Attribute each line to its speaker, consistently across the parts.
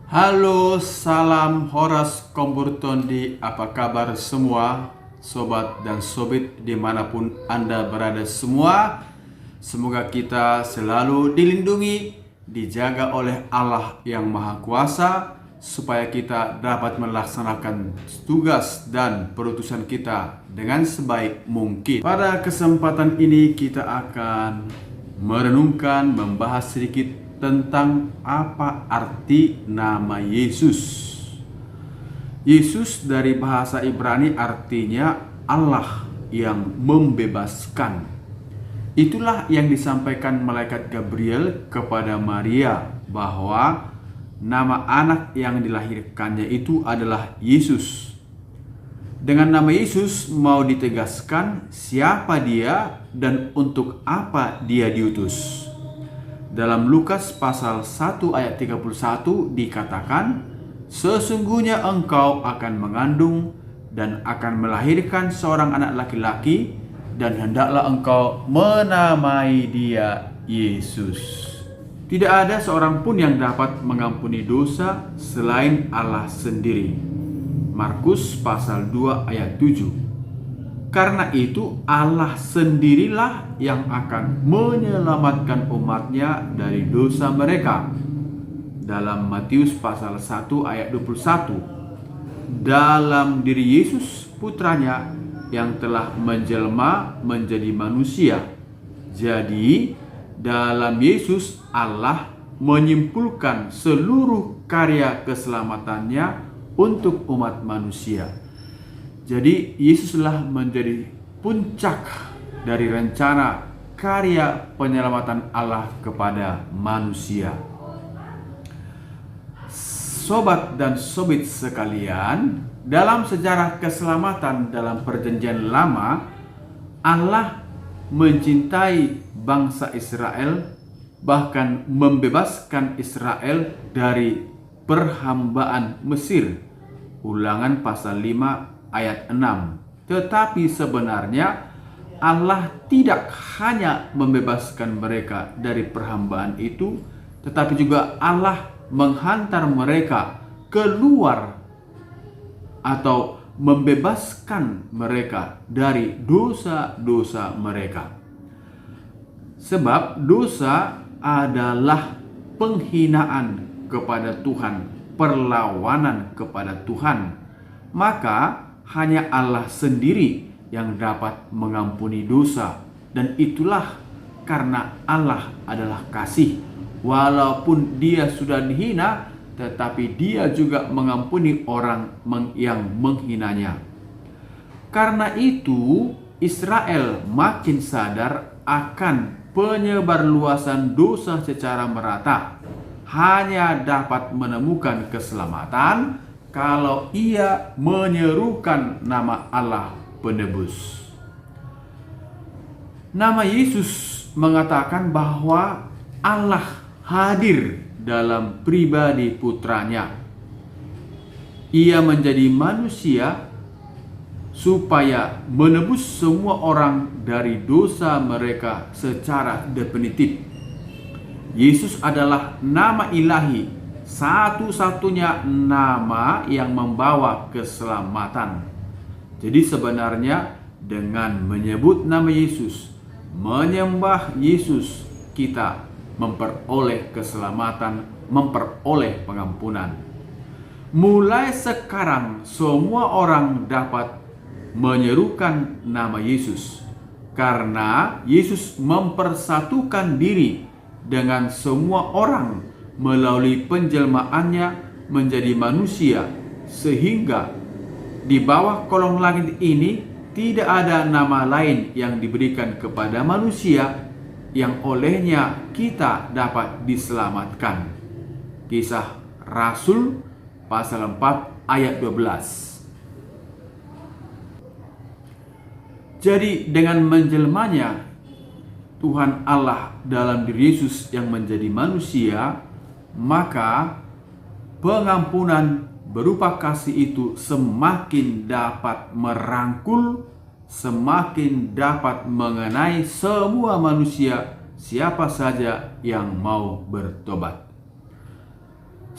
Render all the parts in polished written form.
Speaker 1: Halo, salam Horas Komburtondi. Apa kabar semua sobat dan sobit dimanapun Anda berada semua? Semoga kita selalu dilindungi, dijaga oleh Allah yang Maha Kuasa, supaya kita dapat melaksanakan tugas dan perutusan kita dengan sebaik mungkin. Pada kesempatan ini kita akan merenungkan, membahas sedikit tentang apa arti nama Yesus. Yesus dari bahasa Ibrani artinya Allah yang membebaskan. Itulah yang disampaikan malaikat Gabriel kepada Maria, bahwa nama anak yang dilahirkannya itu adalah Yesus. Dengan nama Yesus mau ditegaskan siapa dia dan untuk apa dia diutus. Dalam Lukas pasal 1 ayat 31 dikatakan, sesungguhnya engkau akan mengandung dan akan melahirkan seorang anak laki-laki, dan hendaklah engkau menamai dia Yesus. Tidak ada seorang pun yang dapat mengampuni dosa selain Allah sendiri. Markus pasal 2 ayat 7. Karena itu Allah sendirilah yang akan menyelamatkan umatnya dari dosa mereka. Dalam Matius pasal 1 ayat 21. Dalam diri Yesus putranya yang telah menjelma menjadi manusia. Jadi dalam Yesus Allah menyimpulkan seluruh karya keselamatannya untuk umat manusia. Jadi Yesuslah menjadi puncak dari rencana karya penyelamatan Allah kepada manusia. Sobat dan sobit sekalian, dalam sejarah keselamatan dalam perjanjian lama, Allah mencintai bangsa Israel, bahkan membebaskan Israel dari perhambaan Mesir. Ulangan pasal 5 ayat 6. Tetapi sebenarnya Allah tidak hanya membebaskan mereka dari perhambaan itu, tetapi juga Allah menghantar mereka keluar atau membebaskan mereka dari dosa-dosa mereka. Sebab dosa adalah penghinaan kepada Tuhan, perlawanan kepada Tuhan. Maka hanya Allah sendiri yang dapat mengampuni dosa, dan itulah karena Allah adalah kasih. Walaupun dia sudah dihina, tetapi dia juga mengampuni orang yang menghinanya. Karena itu Israel makin sadar akan penyebarluasan dosa secara merata. Hanya dapat menemukan keselamatan kalau ia menyerukan nama Allah penebus. Nama Yesus mengatakan bahwa Allah hadir dalam pribadi putranya. Ia menjadi manusia supaya menebus semua orang dari dosa mereka secara definitif. Yesus adalah nama ilahi, satu-satunya nama yang membawa keselamatan. Jadi sebenarnya dengan menyebut nama Yesus, menyembah Yesus, kita memperoleh keselamatan, memperoleh pengampunan. Mulai sekarang semua orang dapat menyerukan nama Yesus, karena Yesus mempersatukan diri dengan semua orang melalui penjelmaannya menjadi manusia, sehingga di bawah kolong langit ini tidak ada nama lain yang diberikan kepada manusia yang olehnya kita dapat diselamatkan. Kisah Rasul pasal 4 ayat 12. Jadi dengan menjelmanya Tuhan Allah dalam diri Yesus yang menjadi manusia, maka pengampunan berupa kasih itu semakin dapat merangkul, semakin dapat mengenai semua manusia, siapa saja yang mau bertobat.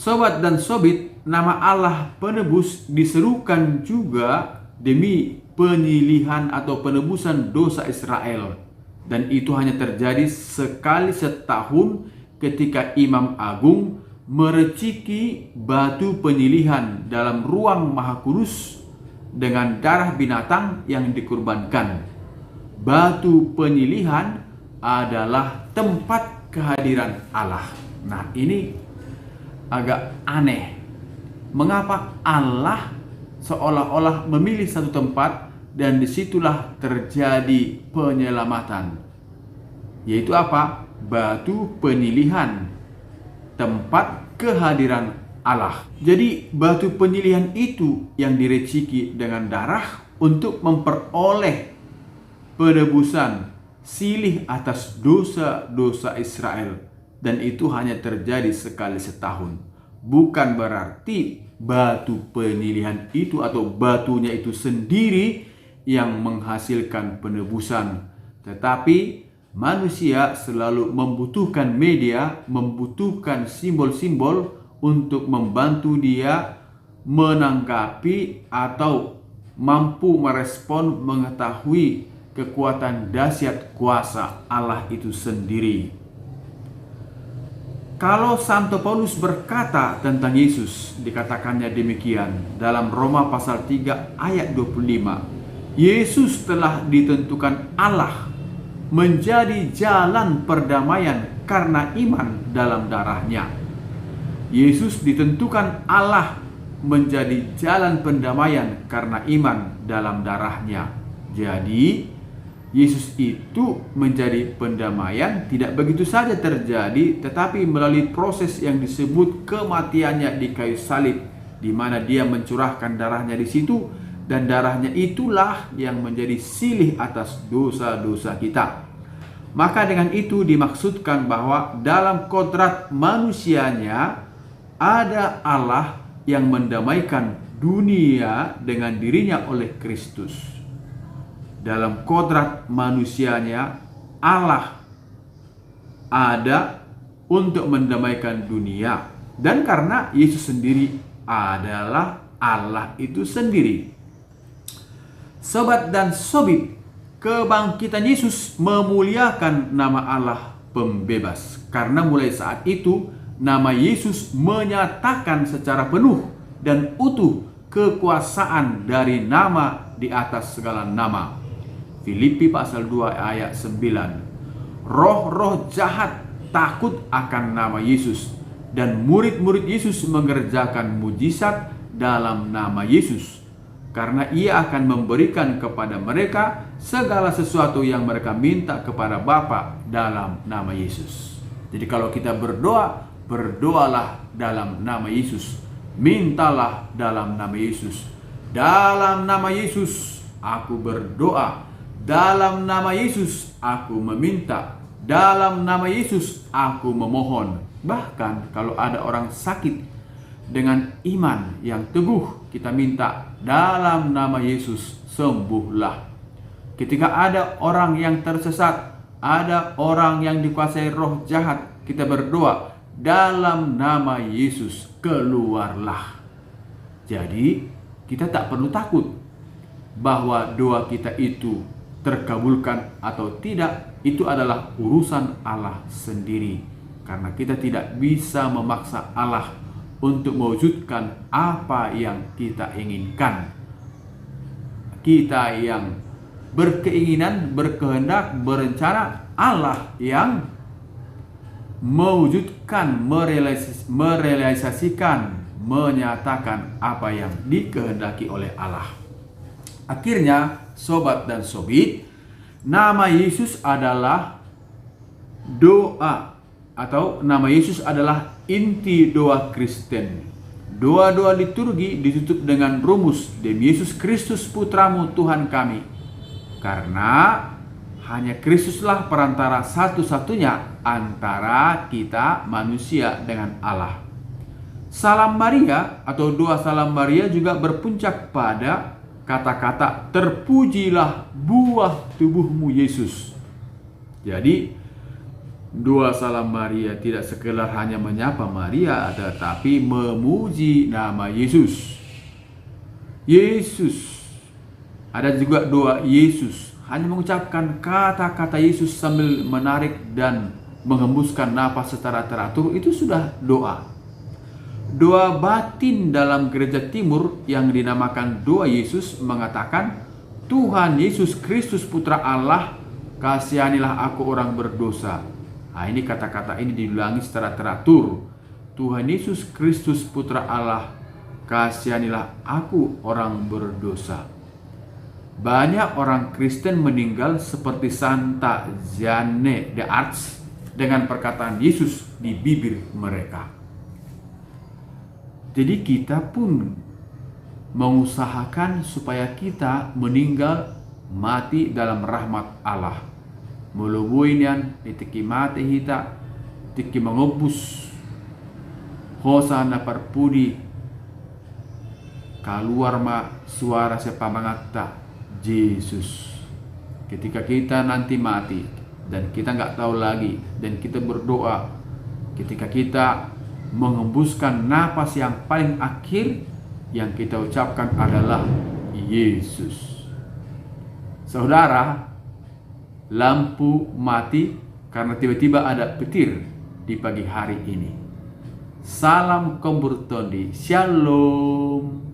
Speaker 1: Sobat dan sobit, nama Allah penebus diserukan juga demi penyilihan atau penebusan dosa Israel. Dan itu hanya terjadi sekali setahun ketika Imam Agung mereciki batu penyilihan dalam ruang Maha Kudus dengan darah binatang yang dikurbankan. Batu penyilihan adalah tempat kehadiran Allah. Nah, ini agak aneh. Mengapa Allah seolah-olah memilih satu tempat dan disitulah terjadi penyelamatan? Yaitu apa? Batu penyilihan, tempat kehadiran Allah. Jadi batu penyilihan itu yang direciki dengan darah untuk memperoleh penebusan silih atas dosa-dosa Israel. Dan itu hanya terjadi sekali setahun. Bukan berarti batu penyilihan itu atau batunya itu sendiri yang menghasilkan penebusan. Tetapi manusia selalu membutuhkan media, membutuhkan simbol-simbol untuk membantu dia menanggapi atau mampu merespon, mengetahui kekuatan dahsyat kuasa Allah itu sendiri. Kalau Santo Paulus berkata tentang Yesus, dikatakannya demikian dalam Roma pasal 3 ayat 25. Yesus telah ditentukan Allah menjadi jalan perdamaian karena iman dalam darahnya. Yesus ditentukan Allah menjadi jalan pendamaian karena iman dalam darahnya. Jadi Yesus itu menjadi pendamaian tidak begitu saja terjadi, tetapi melalui proses yang disebut kematiannya di kayu salib, di mana dia mencurahkan darahnya di situ, dan darahnya itulah yang menjadi silih atas dosa-dosa kita. Maka dengan itu dimaksudkan bahwa dalam kodrat manusianya ada Allah yang mendamaikan dunia dengan dirinya oleh Kristus. Dalam kodrat manusianya Allah ada untuk mendamaikan dunia. Dan karena Yesus sendiri adalah Allah itu sendiri. Sobat dan sobit, kebangkitan Yesus memuliakan nama Allah pembebas. Karena mulai saat itu nama Yesus menyatakan secara penuh dan utuh kekuasaan dari nama di atas segala nama. Filipi pasal 2 ayat 9. Roh-roh jahat takut akan nama Yesus, dan murid-murid Yesus mengerjakan mujizat dalam nama Yesus, karena ia akan memberikan kepada mereka segala sesuatu yang mereka minta kepada Bapa dalam nama Yesus. Jadi kalau kita berdoa, berdoalah dalam nama Yesus. Mintalah dalam nama Yesus. Dalam nama Yesus aku berdoa. Dalam nama Yesus aku meminta. Dalam nama Yesus aku memohon. Bahkan kalau ada orang sakit, dengan iman yang teguh kita minta, dalam nama Yesus sembuhlah. Ketika ada orang yang tersesat, ada orang yang dikuasai roh jahat, kita berdoa, dalam nama Yesus keluarlah. Jadi kita tak perlu takut bahwa doa kita itu terkabulkan atau tidak. Itu adalah urusan Allah sendiri, karena kita tidak bisa memaksa Allah untuk mewujudkan apa yang kita inginkan. Kita yang berkeinginan, berkehendak, berencana, Allah yang mewujudkan, merealisasikan, menyatakan apa yang dikehendaki oleh Allah. Akhirnya, sobat dan sobit, nama Yesus adalah doa, atau nama Yesus adalah inti doa Kristen. Doa-doa liturgi ditutup dengan rumus, Demi Yesus Kristus Putramu Tuhan kami. Karena hanya Kristuslah perantara satu-satunya antara kita manusia dengan Allah. Salam Maria atau doa Salam Maria juga berpuncak pada kata-kata terpujilah buah tubuhmu Yesus. Jadi Doa salam Maria tidak sekedar hanya menyapa Maria, tetapi memuji nama Yesus. Yesus. Ada juga doa Yesus. Hanya mengucapkan kata-kata Yesus sambil menarik dan menghembuskan napas secara teratur, itu sudah doa. Doa batin dalam gereja timur yang dinamakan doa Yesus mengatakan, Tuhan Yesus Kristus Putra Allah, kasihanilah aku orang berdosa. Nah, ini kata-kata ini diulangi secara teratur. Tuhan Yesus Kristus Putra Allah, kasihanilah aku orang berdosa. Banyak orang Kristen meninggal seperti Santa Jeanne d'Arc dengan perkataan Yesus di bibir mereka. Jadi kita pun mengusahakan supaya kita meninggal mati dalam rahmat Allah. Mulubuinian itiki mati hita, tiki mengobus hosana parpudi keluar ma suara sepamangata Yesus. Ketika kita nanti mati dan kita nggak tahu lagi, dan kita berdoa, ketika kita mengembuskan napas yang paling akhir, yang kita ucapkan adalah Yesus. Saudara, lampu mati karena tiba-tiba ada petir di pagi hari ini. Salam Komburtondi, Shalom.